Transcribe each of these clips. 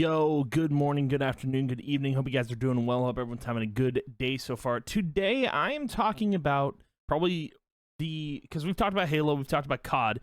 Yo, good morning, good afternoon, good evening. Hope you guys are doing well. Hope everyone's having a good day so far. Today, I am talking about probably because we've talked about Halo, we've talked about COD.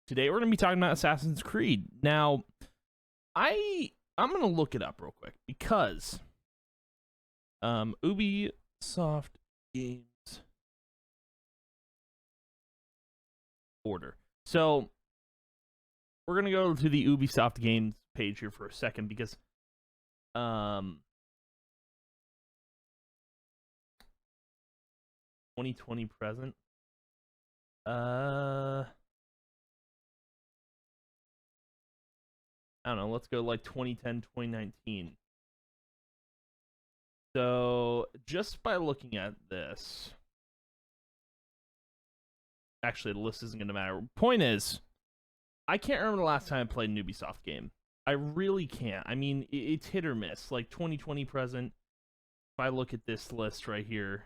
Today, we're going to be talking about Assassin's Creed. Now, I'm going to look it up real quick because Ubisoft Games order. So, we're going to go to the Ubisoft Games page here for a second because 2020 present. I don't know, let's go like 2010, 2019. So just by looking at this, actually the list isn't gonna matter. Point is, I can't remember the last time I played an Ubisoft game. I really can't. I mean, it's hit or miss. Like 2020 present. If I look at this list right here,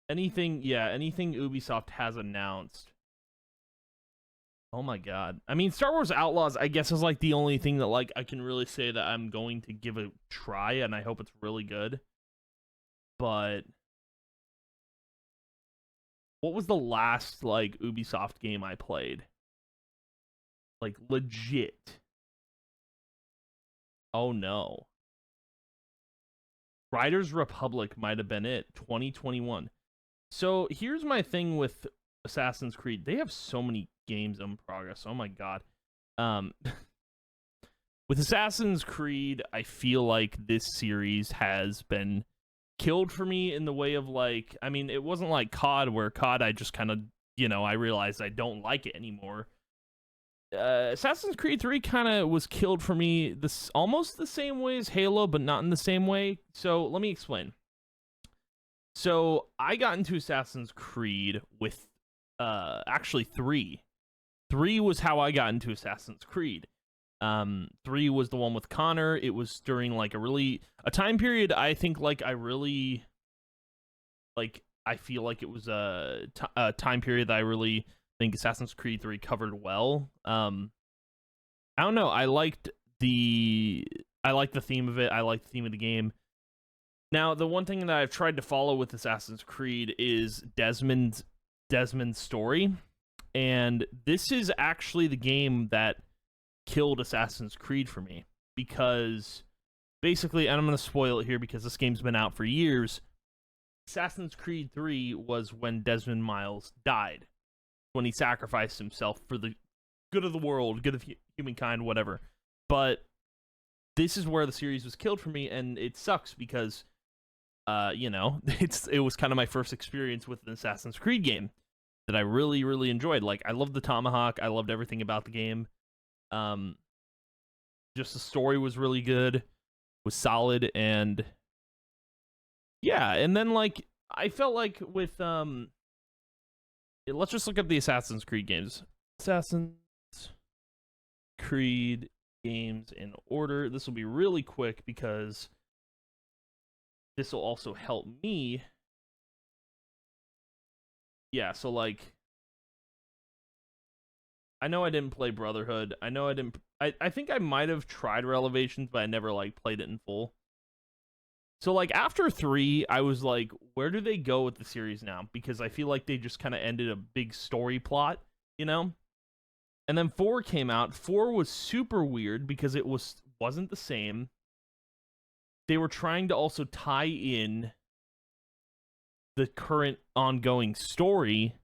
anything Ubisoft has announced. Oh my god. I mean, Star Wars Outlaws, I guess, is like the only thing that like I can really say that I'm going to give a try, and I hope it's really good. But what was the last like Ubisoft game I played? Like legit. Oh no. Riders Republic might have been it. 2021. So here's my thing with Assassin's Creed. They have so many games in progress. Oh my god. With Assassin's Creed, I feel like this series has been killed for me in the way of like, I mean, it wasn't like COD, where COD I just kind of, I realized I don't like it anymore. Assassin's Creed 3 kind of was killed for me this almost the same way as Halo, but not in the same way. So let me explain. So I got into Assassin's Creed with actually 3. 3 was how I got into Assassin's Creed. 3 was the one with Connor. It was during like a time period I think like I really like, I feel like it was a time period that I really think Assassin's Creed 3 covered well. I don't know, I liked the theme of it. I liked the theme of the game. Now, the one thing that I've tried to follow with Assassin's Creed is Desmond's story, and this is actually the game that killed Assassin's Creed for me, because basically, and I'm going to spoil it here because this game's been out for years, Assassin's Creed 3 was when Desmond Miles died, when he sacrificed himself for the good of the world, good of humankind, whatever. But this is where the series was killed for me, and it sucks because it was kind of my first experience with an Assassin's Creed game that I really, really enjoyed. Like, I loved the Tomahawk. I loved everything about the game. Just the story was really good, was solid, and yeah. And then like I felt like with let's just look up the Assassin's Creed games. Assassin's Creed games in order. This will be really quick because this will also help me. Yeah, so like I know I didn't play Brotherhood. I know I didn't. I think I might have tried Revelations, but I never like played it in full. So like after 3, I was like, where do they go with the series now? Because I feel like they just kind of ended a big story plot, And then 4 came out. 4 was super weird because it wasn't the same. They were trying to also tie in the current ongoing story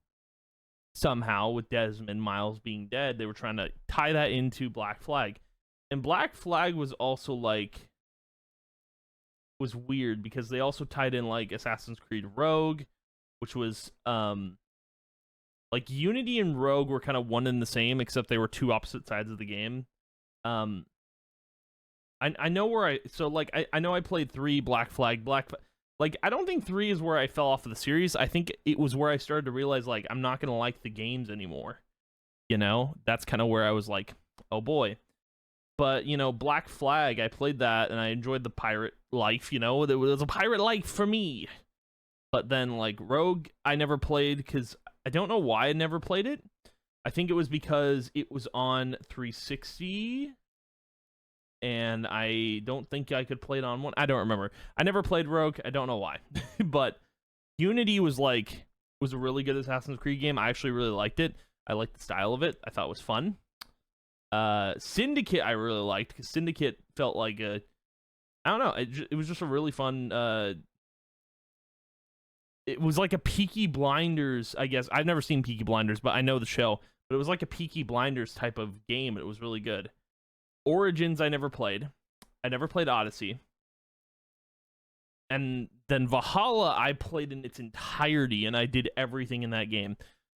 somehow with Desmond Miles being dead. They were trying to tie that into Black Flag. And Black Flag was also like was weird because they also tied in like Assassin's Creed Rogue, which was like Unity and Rogue were kind of one and the same, except they were two opposite sides of the game. I know where I know I played 3, Black Flag. Like, I don't think 3 is where I fell off of the series. I think it was where I started to realize, like, I'm not going to like the games anymore. That's kind of where I was like, oh boy. But, Black Flag, I played that, and I enjoyed the pirate life, It was a pirate life for me. But then, like, Rogue, I never played, because I don't know why I never played it. I think it was because it was on 360, and I don't think I could play it on one. I don't remember. I never played Rogue. I don't know why. But Unity was a really good Assassin's Creed game. I actually really liked it. I liked the style of it. I thought it was fun. Syndicate I really liked, because Syndicate felt like I don't know, it was just a really fun it was like a Peaky Blinders, I guess. I've never seen Peaky Blinders, but I know the show. But it was like a Peaky Blinders type of game. It was really good. Origins I never played. I never played Odyssey. And then Valhalla I played in its entirety, and I did everything in that game.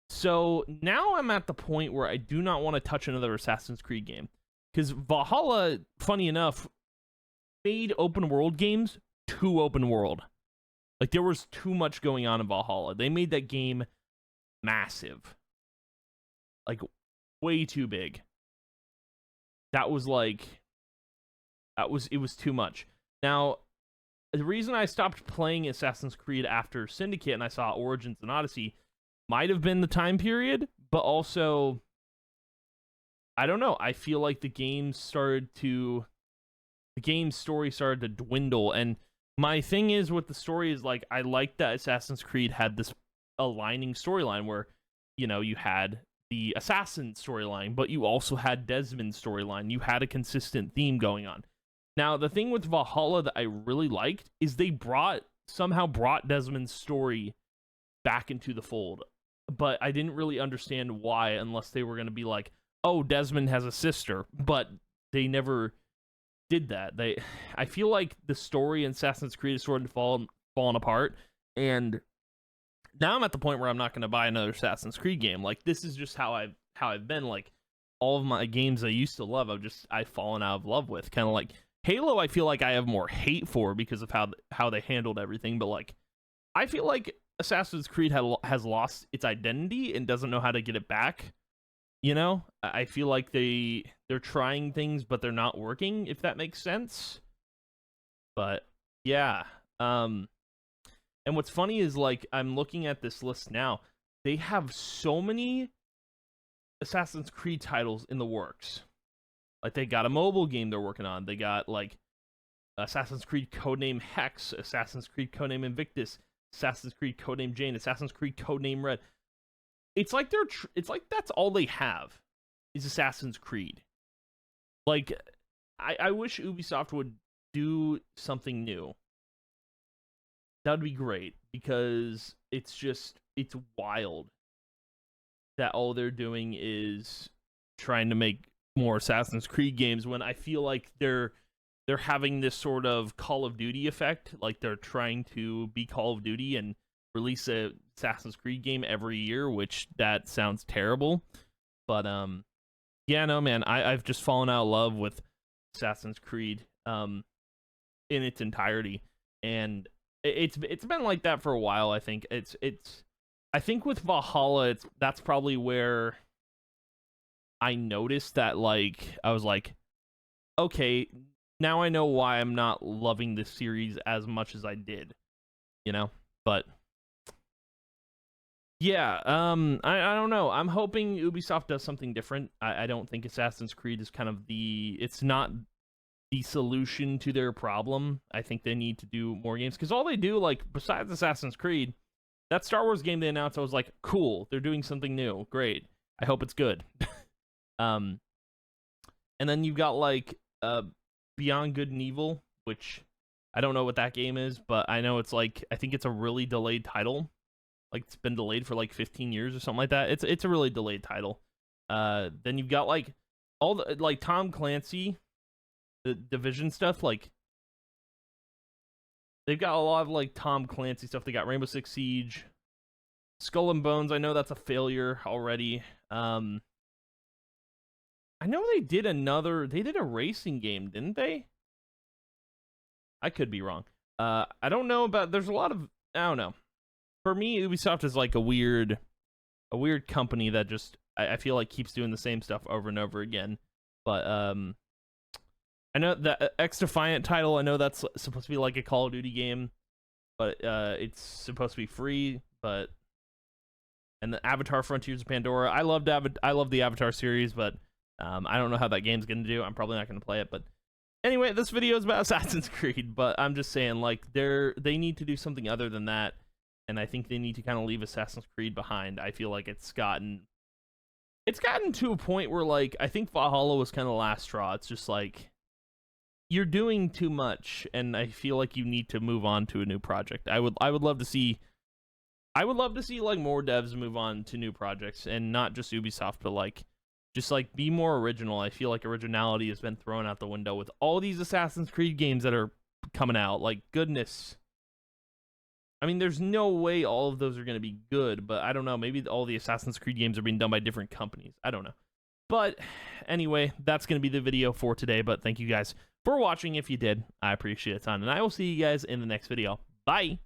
So now I'm at the point where I do not want to touch another Assassin's Creed game. Because Valhalla, funny enough, made open world games too open world. Like, there was too much going on in Valhalla. They made that game massive. Like, way too big. It was too much. Now, the reason I stopped playing Assassin's Creed after Syndicate and I saw Origins and Odyssey might have been the time period, but also, I don't know. I feel like the game's story started to dwindle, and my thing is with the story is, like, I like that Assassin's Creed had this aligning storyline where, you know, you had the assassin storyline, but you also had Desmond's storyline. You had a consistent theme going on. Now, the thing with Valhalla that I really liked is they somehow brought Desmond's story back into the fold, but I didn't really understand why, unless they were going to be like, oh, Desmond has a sister, but they never did that. I feel like the story in Assassin's Creed is sort of fallen apart, and now I'm at the point where I'm not going to buy another Assassin's Creed game. Like, this is just how I've been. Like, all of my games I used to love, I've fallen out of love with. Kind of like Halo, I feel like I have more hate for because of how they handled everything. But, like, I feel like Assassin's Creed has lost its identity and doesn't know how to get it back. You know, I feel like they're trying things, but they're not working, if that makes sense. But yeah, and what's funny is, like, I'm looking at this list now. They have so many Assassin's Creed titles in the works. Like, they got a mobile game they're working on. They got, like, Assassin's Creed Codename Hex, Assassin's Creed Codename Invictus, Assassin's Creed Codename Jane, Assassin's Creed Codename Red. It's like it's like that's all they have is Assassin's Creed. Like, I wish Ubisoft would do something new. That would be great, because it's wild that all they're doing is trying to make more Assassin's Creed games, when I feel like they're having this sort of Call of Duty effect. Like, they're trying to be Call of Duty and release a Assassin's Creed game every year, which that sounds terrible. But yeah, no, man, I've just fallen out of love with Assassin's Creed in its entirety, and it's been like that for a while. I think I think with Valhalla, that's probably where I noticed that, like, I was like, okay, now I know why I'm not loving this series as much as I did, you know. But yeah, I don't know. I'm hoping Ubisoft does something different. I don't think Assassin's Creed is kind of it's not the solution to their problem. I think they need to do more games, because all they do, like, besides Assassin's Creed, that Star Wars game they announced, I was like, cool, they're doing something new. Great. I hope it's good. And then you've got, like, Beyond Good and Evil, which I don't know what that game is, but I know it's, like, I think it's a really delayed title. Like, it's been delayed for like 15 years or something like that. It's a really delayed title. Then you've got, like, all the, like, Tom Clancy, the Division stuff. Like, they've got a lot of, like, Tom Clancy stuff. They got Rainbow Six Siege, Skull and Bones. I know that's a failure already. I know they did a racing game, didn't they? I could be wrong. I don't know about, there's a lot of, I don't know. For me, Ubisoft is like a weird company that just, I feel like keeps doing the same stuff over and over again. But I know the X Defiant title, I know that's supposed to be like a Call of Duty game, but it's supposed to be free. But And the Avatar: Frontiers of Pandora. I love the Avatar series, but I don't know how that game's gonna do. I'm probably not gonna play it, but anyway, this video is about Assassin's Creed. But I'm just saying, like, they need to do something other than that, and I think they need to kind of leave Assassin's Creed behind. I feel like it's gotten to a point where, like, I think Valhalla was kind of the last straw. It's just like, you're doing too much, and I feel like you need to move on to a new project. I would love to see like more devs move on to new projects, and not just Ubisoft, but like just like be more original. I feel like originality has been thrown out the window with all these Assassin's Creed games that are coming out. Like, goodness. I mean, there's no way all of those are going to be good, but I don't know. Maybe all the Assassin's Creed games are being done by different companies. I don't know. But anyway, that's going to be the video for today. But thank you guys for watching. If you did, I appreciate it a ton. And I will see you guys in the next video. Bye.